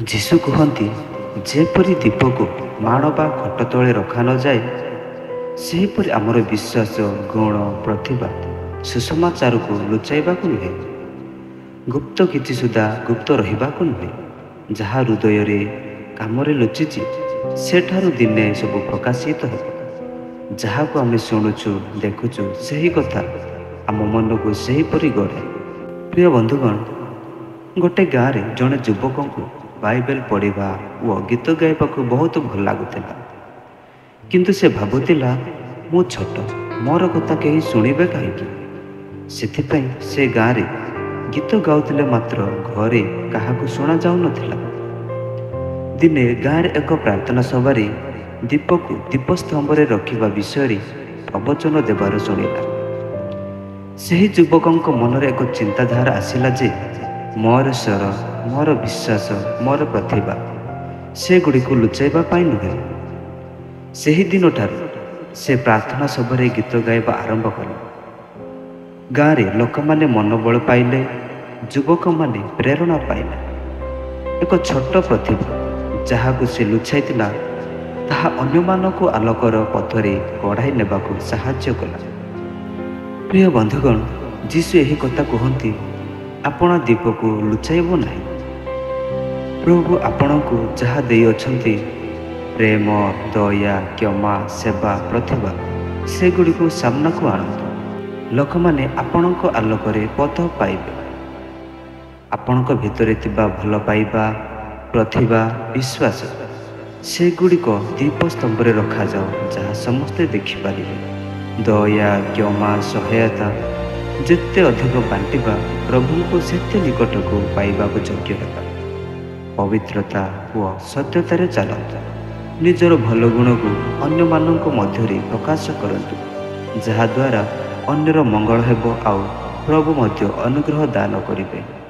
ଯୀଶୁ କୁହନ୍ତି, ଯେପରି ଦୀପକୁ ମାଣ ବା ଖଟ ତଳେ ରଖା ନଯାଏ, ସେହିପରି ଆମର ବିଶ୍ୱାସ, ଗୁଣ, ପ୍ରତିଭା, ସୁସମାଚାରକୁ ଲୁଚାଇବାକୁ ନୁହେଁ। ଗୁପ୍ତ କିଛି ସୁଦ୍ଧା ଗୁପ୍ତ ରହିବାକୁ ନୁହେଁ। ଯାହା ହୃଦୟରେ କାମରେ ଲୁଚିଛି, ସେଠାରୁ ଦିନେ ସବୁ ପ୍ରକାଶିତ ହେବ। ଯାହାକୁ ଆମେ ଶୁଣୁଛୁ, ଦେଖୁଛୁ, ସେହି କଥା ଆମ ମନକୁ ସେହିପରି ଗଢ଼େ। ପ୍ରିୟ ବନ୍ଧୁଗଣ, ଗୋଟେ ଗାଁରେ ଜଣେ ଯୁବକଙ୍କୁ ବାଇବେଲ ପଢ଼ିବା ଓ ଗୀତ ଗାଇବାକୁ ବହୁତ ଭଲ ଲାଗୁଥିଲା। କିନ୍ତୁ ସେ ଭାବୁଥିଲା, ମୁଁ ଛୋଟ, ମୋର କଥା କେହି ଶୁଣିବେ କାହିଁକି? ସେଥିପାଇଁ ସେ ଗାଁରେ ଗୀତ ଗାଉଥିଲେ, ମାତ୍ର ଘରେ କାହାକୁ ଶୁଣାଯାଉନଥିଲା। ଦିନେ ଗାଁରେ ଏକ ପ୍ରାର୍ଥନା ସଭାରେ ଦୀପକୁ ଦୀପସ୍ତମ୍ଭରେ ରଖିବା ବିଷୟରେ ପ୍ରବଚନ ଦେବାର ଶୁଣିଲା। ସେହି ଯୁବକଙ୍କ ମନରେ ଏକ ଚିନ୍ତାଧାରା ଆସିଲା ଯେ, ମୋର ସ୍ୱର, ମୋର ବିଶ୍ୱାସ, ମୋର ପ୍ରତିଭା, ସେଗୁଡ଼ିକୁ ଲୁଚାଇବା ପାଇଁ ନୁହେଁ। ସେହି ଦିନଠାରୁ ସେ ପ୍ରାର୍ଥନା ସଭାରେ ଗୀତ ଗାଇବା ଆରମ୍ଭ କଲେ। ଗାଁରେ ଲୋକମାନେ ମନୋବଳ ପାଇଲେ, ଯୁବକମାନେ ପ୍ରେରଣା ପାଇଲେ। ଏକ ଛୋଟ ପ୍ରତିଭା ଯାହାକୁ ସେ ଲୁଚାଇଥିଲା, ତାହା ଅନ୍ୟମାନଙ୍କୁ ଆଲୋକର ପଥରେ କଢ଼ାଇ ନେବାକୁ ସାହାଯ୍ୟ କଲା। ପ୍ରିୟ ବନ୍ଧୁଗଣ, ଯୀଶୁ ଏହି କଥା କୁହନ୍ତି, ଆପଣ ଦୀପକୁ ଲୁଚାଇବ ନାହିଁ। ପ୍ରଭୁ ଆପଣଙ୍କୁ ଯାହା ଦେଇଅଛନ୍ତି, ପ୍ରେମ, ଦୟା, କ୍ଷମା, ସେବା, ପ୍ରତିଭା, ସେଗୁଡ଼ିକୁ ସାମ୍ନାକୁ ଆଣନ୍ତୁ। ଲୋକମାନେ ଆପଣଙ୍କ ଆଲୋକରେ ପଥ ପାଇବେ। ଆପଣଙ୍କ ଭିତରେ ଥିବା ଭଲ ପାଇବା, ପ୍ରତିଭା, ବିଶ୍ୱାସ, ସେଗୁଡ଼ିକ ଦୀପସ୍ତମ୍ଭରେ ରଖାଯାଉ, ଯାହା ସମସ୍ତେ ଦେଖିପାରିବେ। ଦୟା, କ୍ଷମା, ସହାୟତା ଯେତେ ଅଧିକ ବାଣ୍ଟିବା, ପ୍ରଭୁଙ୍କୁ ସେତେ ନିକଟକୁ ପାଇବାକୁ ଯୋଗ୍ୟ ହେବା। ପବିତ୍ରତା ଓ ସତ୍ୟତାରେ ଚାଲନ୍ତୁ। ନିଜର ଭଲ ଗୁଣକୁ ଅନ୍ୟମାନଙ୍କ ମଧ୍ୟରେ ପ୍ରକାଶ କରନ୍ତୁ, ଯାହାଦ୍ୱାରା ଅନ୍ୟର ମଙ୍ଗଳ ହେବ ଆଉ ପ୍ରଭୁ ମଧ୍ୟ ଅନୁଗ୍ରହ ଦାନ କରିବେ।